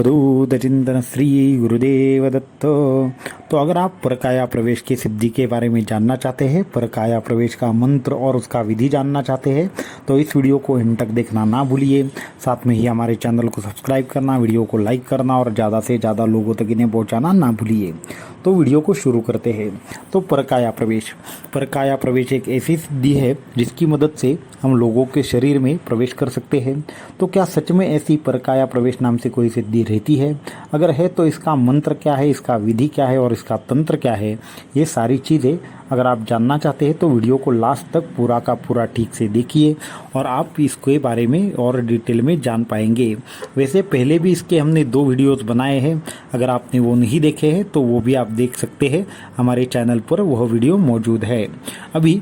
अवधूत चिंतन श्री गुरुदेव दत्त। तो अगर आप परकाया प्रवेश की सिद्धि के बारे में जानना चाहते हैं, परकाया प्रवेश का मंत्र और उसका विधि जानना चाहते हैं, तो इस वीडियो को एंड तक देखना ना भूलिए। साथ में ही हमारे चैनल को सब्सक्राइब करना, वीडियो को लाइक करना और ज़्यादा से ज़्यादा लोगों तक इन्हें पहुँचाना ना भूलिए। तो वीडियो को शुरू करते हैं। तो परकाया प्रवेश एक ऐसी सिद्धि है जिसकी मदद से हम लोगों के शरीर में प्रवेश कर सकते हैं। तो क्या सच में ऐसी परकाया प्रवेश नाम से कोई सिद्धि रहती है? अगर है तो इसका मंत्र क्या है, इसका विधि क्या है और इसका तंत्र क्या है, ये सारी चीज़ें अगर आप जानना चाहते हैं तो वीडियो को लास्ट तक पूरा का पूरा ठीक से देखिए और आप इसके बारे में और डिटेल में जान पाएंगे। वैसे पहले भी इसके हमने 2 वीडियोस बनाए हैं, अगर आपने वो नहीं देखे हैं तो वो भी आप देख सकते हैं, हमारे चैनल पर वह वीडियो मौजूद है। अभी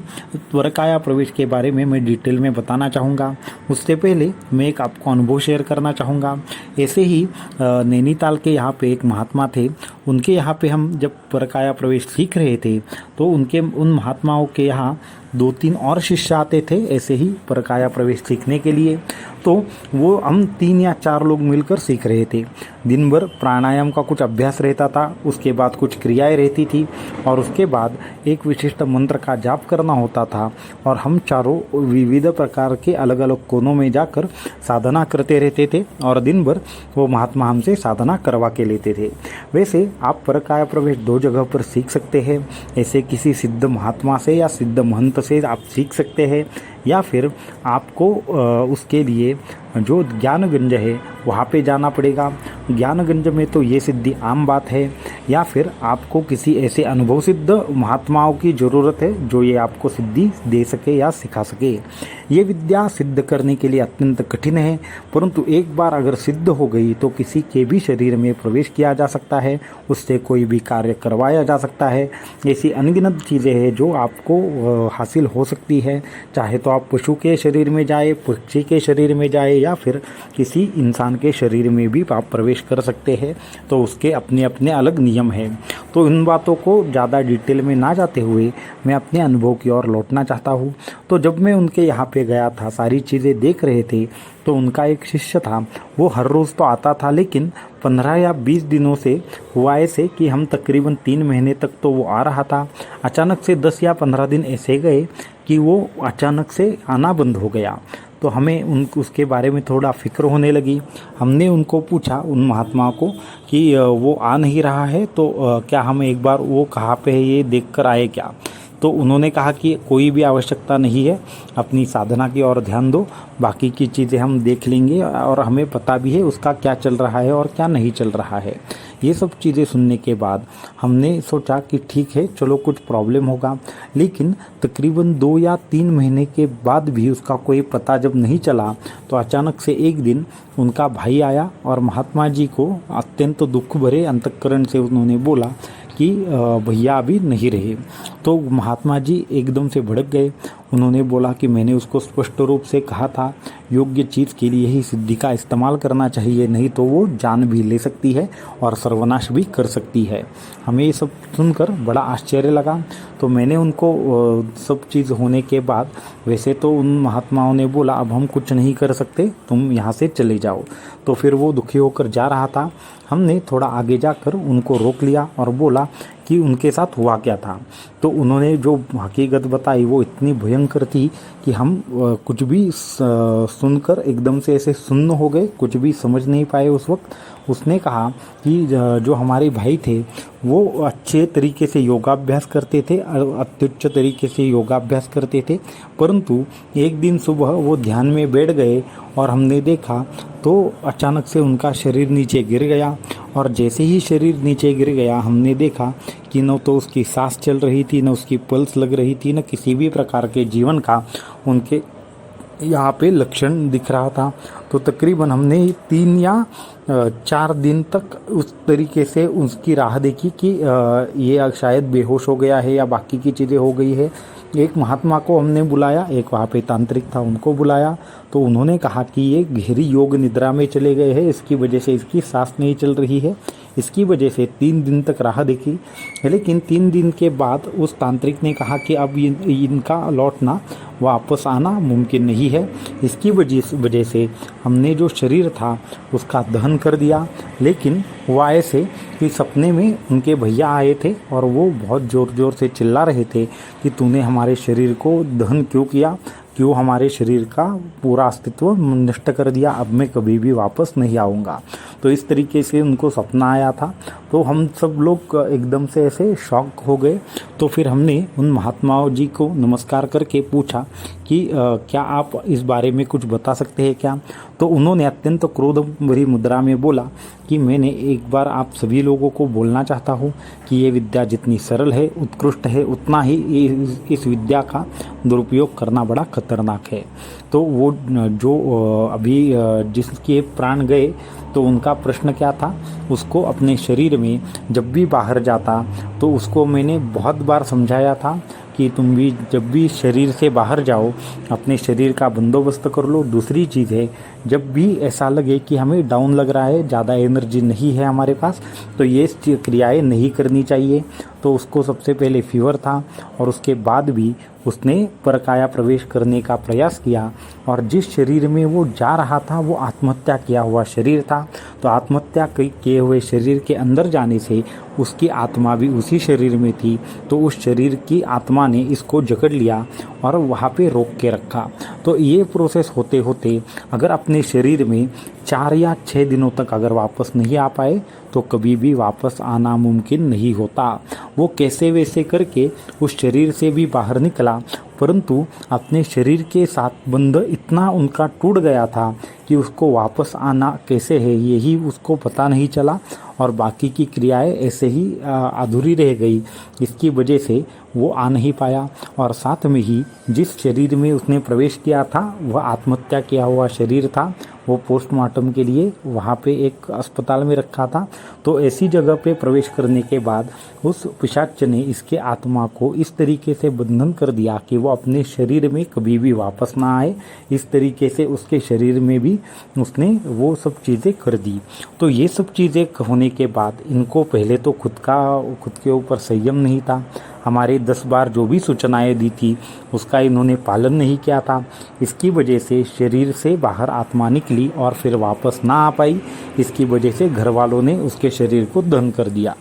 परकाया प्रवेश के बारे में मैं डिटेल में बताना चाहूँगा। उससे पहले मैं एक आपको अनुभव शेयर करना चाहूँगा। ऐसे ही नैनीताल के यहाँ पे एक महात्मा थे, उनके यहाँ पे हम जब परकाया प्रवेश सीख रहे थे तो उन महात्माओं के यहाँ 2-3 और शिष्य आते थे ऐसे ही परकाया प्रवेश सीखने के लिए। तो वो हम 3 या 4 लोग मिलकर सीख रहे थे। दिन भर प्राणायाम का कुछ अभ्यास रहता था, उसके बाद कुछ क्रियाएं रहती थी और उसके बाद एक विशिष्ट मंत्र का जाप करना होता था और हम चारों विविध प्रकार के अलग अलग कोनों में जाकर साधना करते रहते थे और दिन भर वो महात्मा हमसे साधना करवा के लेते थे। वैसे आप परकाया प्रवेश 2 जगह पर सीख सकते हैं। ऐसे किसी सिद्ध महात्मा से या सिद्ध महंत से आप सीख सकते हैं, या फिर आपको उसके लिए जो ज्ञानगंज है वहाँ पे जाना पड़ेगा। ज्ञानगंज में तो ये सिद्धि आम बात है, या फिर आपको किसी ऐसे अनुभव सिद्ध महात्माओं की ज़रूरत है जो ये आपको सिद्धि दे सके या सिखा सके। ये विद्या सिद्ध करने के लिए अत्यंत कठिन है, परंतु एक बार अगर सिद्ध हो गई तो किसी के भी शरीर में प्रवेश किया जा सकता है, उससे कोई भी कार्य करवाया जा सकता है। ऐसी अनगिनत चीज़ें हैं जो आपको हासिल हो सकती है, चाहे तो आप पशु के शरीर में जाए, पक्षी के शरीर में जाए या फिर किसी इंसान के शरीर में भी आप प्रवेश कर सकते हैं। तो उसके अपने अपने अलग नियम हैं। तो इन बातों को ज़्यादा डिटेल में ना जाते हुए मैं अपने अनुभव की ओर लौटना चाहता हूँ। तो जब मैं उनके यहाँ पे गया था, सारी चीज़ें देख रहे थे, तो उनका एक शिष्य था, वो हर रोज़ तो आता था, लेकिन 15 या 20 दिनों से हुआ ऐसे कि हम तकरीबन 3 महीने तक तो वो आ रहा था। अचानक से 10 या 15 दिन ऐसे गए कि वो अचानक से आना बंद हो गया। तो हमें उसके बारे में थोड़ा फिक्र होने लगी। हमने उनको पूछा, उन महात्माओं को, कि वो आ नहीं रहा है तो क्या हम एक बार वो कहाँ पे है ये देख कर आए क्या? तो उन्होंने कहा कि कोई भी आवश्यकता नहीं है, अपनी साधना की ओर ध्यान दो, बाकी की चीज़ें हम देख लेंगे और हमें पता भी है उसका क्या चल रहा है और क्या नहीं चल रहा है। ये सब चीज़ें सुनने के बाद हमने सोचा कि ठीक है, चलो कुछ प्रॉब्लम होगा। लेकिन तकरीबन 2 या 3 महीने के बाद भी उसका कोई पता जब नहीं चला, तो अचानक से एक दिन उनका भाई आया और महात्मा जी को अत्यंत दुख भरे अंतःकरण से उन्होंने बोला कि भैया अभी नहीं रहे। तो महात्मा जी एकदम से भड़क गए। उन्होंने बोला कि मैंने उसको स्पष्ट रूप से कहा था, योग्य चीज़ के लिए ही सिद्धि का इस्तेमाल करना चाहिए, नहीं तो वो जान भी ले सकती है और सर्वनाश भी कर सकती है। हमें ये सब सुनकर बड़ा आश्चर्य लगा। तो मैंने उनको सब चीज़ होने के बाद, वैसे तो उन महात्माओं ने बोला अब हम कुछ नहीं कर सकते, तुम यहाँ से चले जाओ। तो फिर वो दुखी होकर जा रहा था। हमने थोड़ा आगे जाकर उनको रोक लिया और बोला कि उनके साथ हुआ क्या था। तो उन्होंने जो हकीकत बताई वो इतनी भयंकर थी कि हम कुछ भी सुनकर एकदम से ऐसे सुन्न हो गए, कुछ भी समझ नहीं पाए उस वक्त। उसने कहा कि जो हमारे भाई थे वो अच्छे तरीके से योगाभ्यास करते थे, अत्युच्च तरीके से योगाभ्यास करते थे, परंतु एक दिन सुबह वो ध्यान में बैठ गए और हमने देखा तो अचानक से उनका शरीर नीचे गिर गया। और जैसे ही शरीर नीचे गिर गया, हमने देखा कि न तो उसकी सांस चल रही थी, न उसकी पल्स लग रही थी, न किसी भी प्रकार के जीवन का उनके यहाँ पे लक्षण दिख रहा था। तो तकरीबन हमने 3 या 4 दिन तक उस तरीके से उसकी राह देखी कि ये शायद बेहोश हो गया है या बाकी की चीज़ें हो गई है। एक महात्मा को हमने बुलाया, एक वहाँ पे तांत्रिक था, उनको बुलाया। तो उन्होंने कहा कि ये गहरी योग निद्रा में चले गए हैं, इसकी वजह से इसकी सांस नहीं चल रही है, इसकी वजह से 3 दिन तक राह देखी, लेकिन 3 दिन के बाद उस तांत्रिक ने कहा कि अब इनका लौटना वापस आना मुमकिन नहीं है। इसकी वजह से हमने जो शरीर था उसका दहन कर दिया। लेकिन वो ऐसे कि सपने में उनके भैया आए थे और वो बहुत ज़ोर ज़ोर से चिल्ला रहे थे कि तूने हमारे शरीर को दहन क्यों किया, क्यों हमारे शरीर का पूरा अस्तित्व नष्ट कर दिया, अब मैं कभी भी वापस नहीं आऊँगा। तो इस तरीके से उनको सपना आया था। तो हम सब लोग एकदम से ऐसे शॉक हो गए। तो फिर हमने उन महात्माओं जी को नमस्कार करके पूछा कि क्या आप इस बारे में कुछ बता सकते हैं क्या। तो उन्होंने अत्यंत क्रोध भरी मुद्रा में बोला कि मैंने एक बार आप सभी लोगों को बोलना चाहता हूँ कि ये विद्या जितनी सरल है, उत्कृष्ट है, उतना ही इस विद्या का दुरुपयोग करना बड़ा खतरनाक है। तो वो जो अभी जिसके प्राण गए, तो उनका प्रश्न क्या था, उसको अपने शरीर में जब भी बाहर जाता तो उसको मैंने बहुत बार समझाया था कि तुम भी जब भी शरीर से बाहर जाओ अपने शरीर का बंदोबस्त कर लो। दूसरी चीज़ है, जब भी ऐसा लगे कि हमें डाउन लग रहा है, ज़्यादा एनर्जी नहीं है हमारे पास, तो ये क्रियाएं नहीं करनी चाहिए। तो उसको सबसे पहले फीवर था और उसके बाद भी उसने परकाया प्रवेश करने का प्रयास किया और जिस शरीर में वो जा रहा था वो आत्महत्या किया हुआ शरीर था। तो आत्महत्या किए हुए शरीर के अंदर जाने से उसकी आत्मा भी उसी शरीर में थी। तो उस शरीर की आत्मा ने इसको जकड़ लिया और वहाँ पे रोक के रखा। तो ये प्रोसेस होते होते अगर अपने शरीर में 4 या 6 दिनों तक अगर वापस नहीं आ पाए तो कभी भी वापस आना मुमकिन नहीं होता। वो कैसे वैसे करके उस शरीर से भी बाहर निकला, परंतु अपने शरीर के साथ बंध इतना उनका टूट गया था कि उसको वापस आना कैसे है यही उसको पता नहीं चला और बाकी की क्रियाएं ऐसे ही अधूरी रह गई। इसकी वजह से वो आ नहीं पाया और साथ में ही जिस शरीर में उसने प्रवेश किया था वह आत्महत्या किया हुआ शरीर था। वो पोस्टमार्टम के लिए वहाँ पे एक अस्पताल में रखा था। तो ऐसी जगह पे प्रवेश करने के बाद उस पिशाच ने इसके आत्मा को इस तरीके से बंधन कर दिया कि वो अपने शरीर में कभी भी वापस ना आए। इस तरीके से उसके शरीर में भी उसने वो सब चीज़ें कर दी। तो ये सब चीज़ें होने के बाद इनको पहले तो खुद के ऊपर संयम नहीं था। हमारे 10 बार जो भी सूचनाएं दी थी उसका इन्होंने पालन नहीं किया था। इसकी वजह से शरीर से बाहर आत्मा निकली और फिर वापस ना आ पाई। इसकी वजह से घर वालों ने उसके शरीर को दहन कर दिया।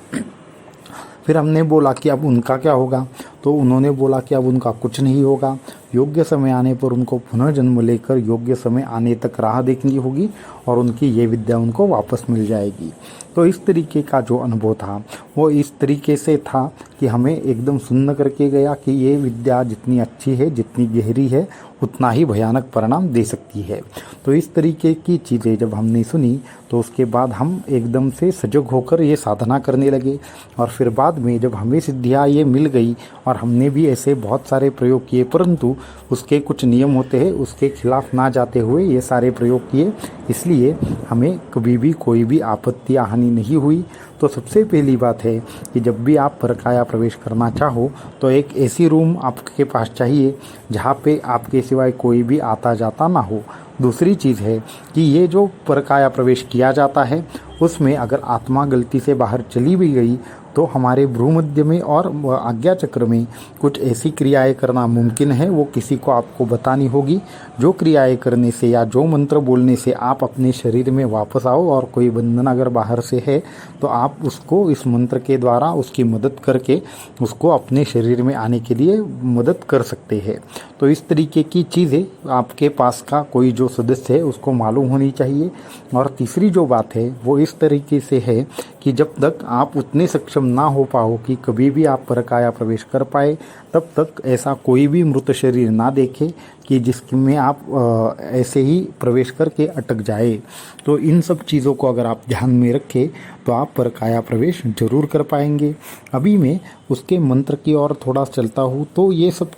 फिर हमने बोला कि अब उनका क्या होगा, तो उन्होंने बोला कि अब उनका कुछ नहीं होगा, योग्य समय आने पर उनको पुनः जन्म लेकर योग्य समय आने तक राह देखनी होगी और उनकी ये विद्या उनको वापस मिल जाएगी। तो इस तरीके का जो अनुभव था वो इस तरीके से था कि हमें एकदम सुन्न करके गया कि ये विद्या जितनी अच्छी है, जितनी गहरी है, उतना ही भयानक परिणाम दे सकती है। तो इस तरीके की चीज़ें जब हमने सुनी तो उसके बाद हम एकदम से सजग होकर ये साधना करने लगे और फिर बाद में जब हमें सिद्धियाँ ये मिल गई और हमने भी ऐसे बहुत सारे प्रयोग किए, परंतु उसके कुछ नियम होते हैं, उसके खिलाफ ना जाते हुए ये सारे प्रयोग किए, इसलिए हमें कभी भी कोई भी आपत्ति या हानि नहीं हुई। तो सबसे पहली बात है कि जब भी आप परकाया प्रवेश करना चाहो तो एक ऐसी रूम आपके पास चाहिए जहाँ पे आपके सिवाय कोई भी आता जाता ना हो। दूसरी चीज़ है कि ये जो परकाया प्रवेश किया जाता है उसमें अगर आत्मा गलती से बाहर चली भी गई तो हमारे भ्रूमध्य में और आज्ञा चक्र में कुछ ऐसी क्रियाएं करना मुमकिन है, वो किसी को आपको बतानी होगी। जो क्रियाएं करने से या जो मंत्र बोलने से आप अपने शरीर में वापस आओ और कोई बंधन अगर बाहर से है तो आप उसको इस मंत्र के द्वारा उसकी मदद करके उसको अपने शरीर में आने के लिए मदद कर सकते हैं। तो इस तरीके की चीज़ें आपके पास का कोई जो सदस्य है उसको मालूम होनी चाहिए। और तीसरी जो बात है वो इस तरीके से है कि जब तक आप उतने सक्षम ना हो पाओ कि कभी भी आप परकाया प्रवेश कर पाए, तब तक ऐसा कोई भी मृत शरीर ना देखे कि जिसमें आप ऐसे ही प्रवेश करके अटक जाए। तो इन सब चीज़ों को अगर आप ध्यान में रखें तो आप परकाया प्रवेश जरूर कर पाएंगे। अभी मैं उसके मंत्र की ओर थोड़ा चलता हूँ। तो ये सब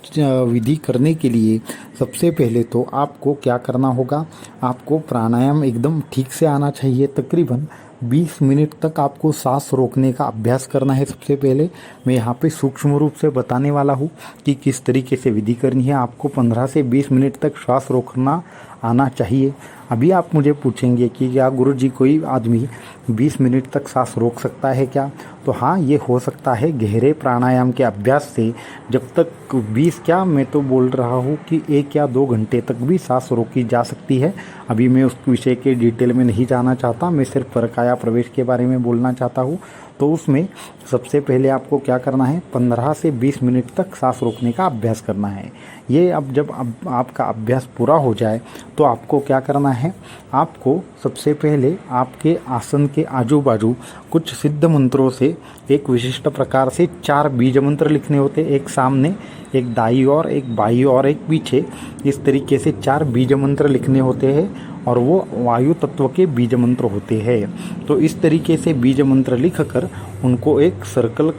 विधि करने के लिए सबसे पहले तो आपको क्या करना होगा, आपको प्राणायाम एकदम ठीक से आना चाहिए। तकरीबन 20 मिनट तक आपको सांस रोकने का अभ्यास करना है। सबसे पहले मैं यहाँ पे सूक्ष्म रूप से बताने वाला हूँ कि किस तरीके से विधि करनी है। आपको 15 से 20 मिनट तक श्वास रोकना आना चाहिए। अभी आप मुझे पूछेंगे कि क्या गुरुजी कोई आदमी 20 मिनट तक सांस रोक सकता है क्या? तो हाँ, ये हो सकता है गहरे प्राणायाम के अभ्यास से। जब तक 20 क्या, मैं तो बोल रहा हूँ कि 1 या 2 घंटे तक भी सांस रोकी जा सकती है। अभी मैं उस विषय के डिटेल में नहीं जाना चाहता, मैं सिर्फ परकाया प्रवेश के बारे में बोलना चाहता हूँ। तो उसमें सबसे पहले आपको क्या करना है, 15 से 20 मिनट तक सांस रोकने का अभ्यास करना है। ये अब जब आपका अभ्यास पूरा हो जाए तो आपको क्या करना है, आपको सबसे पहले आपके आसन के आजू बाजू कुछ सिद्ध मंत्रों से एक विशिष्ट प्रकार से 4 बीज मंत्र लिखने होते, एक सामने, एक दाईं ओर, एक बाईं ओर, एक पीछे। इस तरीके से 4 बीज मंत्र लिखने होते हैं और वो वायु तत्व के बीज मंत्र होते हैं। तो इस तरीके से बीज मंत्र लिखकर उनको एक सर्कल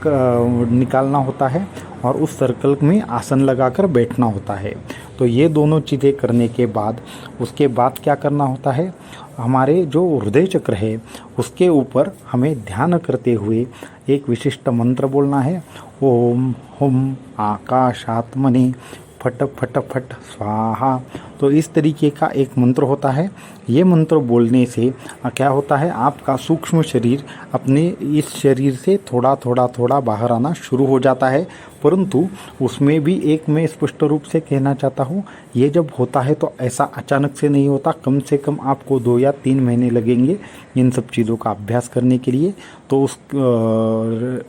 निकालना होता है और उस सर्कल में आसन लगाकर बैठना होता है। तो ये दोनों चीज़ें करने के बाद उसके बाद क्या करना होता है, हमारे जो हृदय चक्र है उसके ऊपर हमें ध्यान करते हुए एक विशिष्ट मंत्र बोलना है। ओम हुम आकाशात्मने फट फट फट स्वाहा। तो इस तरीके का एक मंत्र होता है। ये मंत्र बोलने से क्या होता है, आपका सूक्ष्म शरीर अपने इस शरीर से थोड़ा थोड़ा बाहर आना शुरू हो जाता है। परंतु उसमें भी एक मैं स्पष्ट रूप से कहना चाहता हूँ, ये जब होता है तो ऐसा अचानक से नहीं होता। कम से कम आपको 2 या 3 महीने लगेंगे इन सब चीज़ों का अभ्यास करने के लिए। तो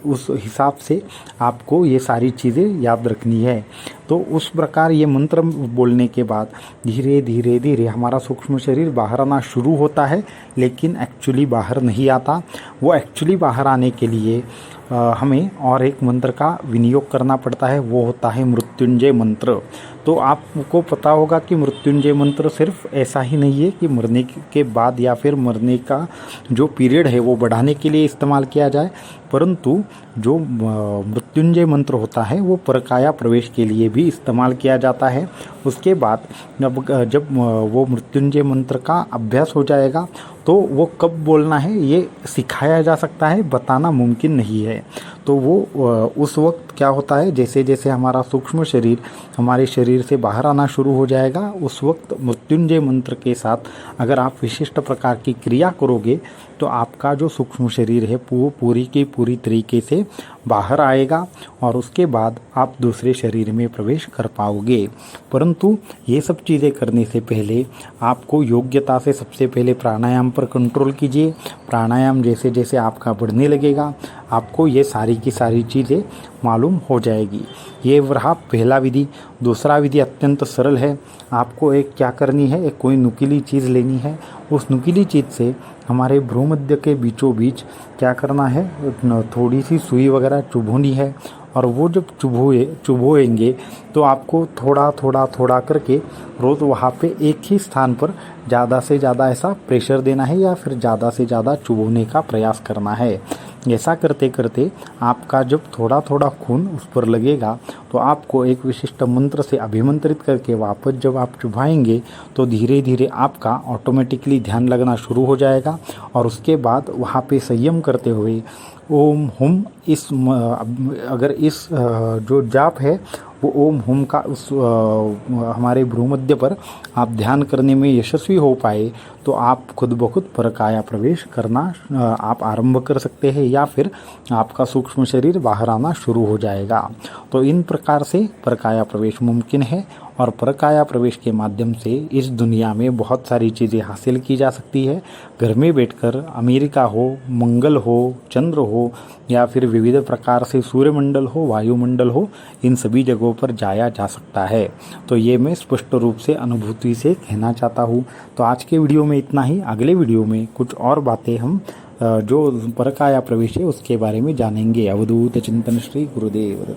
उस हिसाब से आपको ये सारी चीज़ें याद रखनी है। तो उस प्रकार ये मंत्र बोलने के बाद धीरे धीरे धीरे हमारा सूक्ष्म शरीर बाहर आना शुरू होता है, लेकिन एक्चुअली बाहर नहीं आता। वो एक्चुअली बाहर आने के लिए हमें और एक मंत्र का विनियोग करना पड़ता है, वो होता है मृत्युंजय मंत्र। तो आपको पता होगा कि मृत्युंजय मंत्र सिर्फ ऐसा ही नहीं है कि मरने के बाद या फिर मरने का जो पीरियड है वो बढ़ाने के लिए इस्तेमाल किया जाए, परंतु जो मृत्युंजय मंत्र होता है वो परकाया प्रवेश के लिए भी इस्तेमाल किया जाता है। उसके बाद जब वो मृत्युंजय मंत्र का अभ्यास हो जाएगा तो वो कब बोलना है ये सिखाया जा सकता है, बताना मुमकिन नहीं है। तो वो उस वक्त क्या होता है, जैसे जैसे हमारा सूक्ष्म शरीर हमारे शरीर से बाहर आना शुरू हो जाएगा, उस वक्त मृत्युंजय मंत्र के साथ अगर आप विशिष्ट प्रकार की क्रिया करोगे तो आपका जो सूक्ष्म शरीर है वो पूरी की पूरी तरीके से बाहर आएगा और उसके बाद आप दूसरे शरीर में प्रवेश कर पाओगे। परंतु ये सब चीज़ें करने से पहले आपको योग्यता से सबसे पहले प्राणायाम पर कंट्रोल कीजिए। प्राणायाम जैसे जैसे आपका बढ़ने लगेगा आपको ये सारी की सारी चीज़ें मालूम हो जाएगी। ये रहा पहला विधि। दूसरा विधि अत्यंत सरल है। आपको एक क्या करनी है, एक कोई नुकीली चीज़ लेनी है। उस नुकीली चीज़ से हमारे भ्रूमध्य के बीचों बीच क्या करना है, थोड़ी सी सुई वगैरह चुभोनी है और वो जब चुभोएंगे तो आपको थोड़ा करके रोज़ वहाँ पे एक ही स्थान पर ज़्यादा से ज़्यादा ऐसा प्रेशर देना है या फिर ज़्यादा से ज़्यादा चुभोने का प्रयास करना है। ऐसा करते करते आपका जब थोड़ा खून उस पर लगेगा तो आपको एक विशिष्ट मंत्र से अभिमंत्रित करके वापस जब आप चुभाएंगे तो धीरे धीरे आपका ऑटोमेटिकली ध्यान लगना शुरू हो जाएगा। और उसके बाद वहाँ पे संयम करते हुए ओम हुम, अगर इस जो जाप है वो ओम हुम का उस हमारे भ्रूमध्य पर आप ध्यान करने में यशस्वी हो पाए तो आप खुद ब खुद परकाया प्रवेश करना आप आरंभ कर सकते हैं या फिर आपका सूक्ष्म शरीर बाहर आना शुरू हो जाएगा। तो इन प्रकार से परकाया प्रवेश मुमकिन है और परकाया प्रवेश के माध्यम से इस दुनिया में बहुत सारी चीज़ें हासिल की जा सकती है। घर में बैठकर अमेरिका हो, मंगल हो, चंद्र हो या फिर विविध प्रकार से सूर्यमंडल हो, वायुमंडल हो, इन सभी जगहों पर जाया जा सकता है। तो ये मैं स्पष्ट रूप से अनुभूति से कहना चाहता हूँ। तो आज के वीडियो में इतना ही। अगले वीडियो में कुछ और बातें हम जो परकाया प्रवेश है उसके बारे में जानेंगे। अवधूत चिंतन श्री गुरुदेव।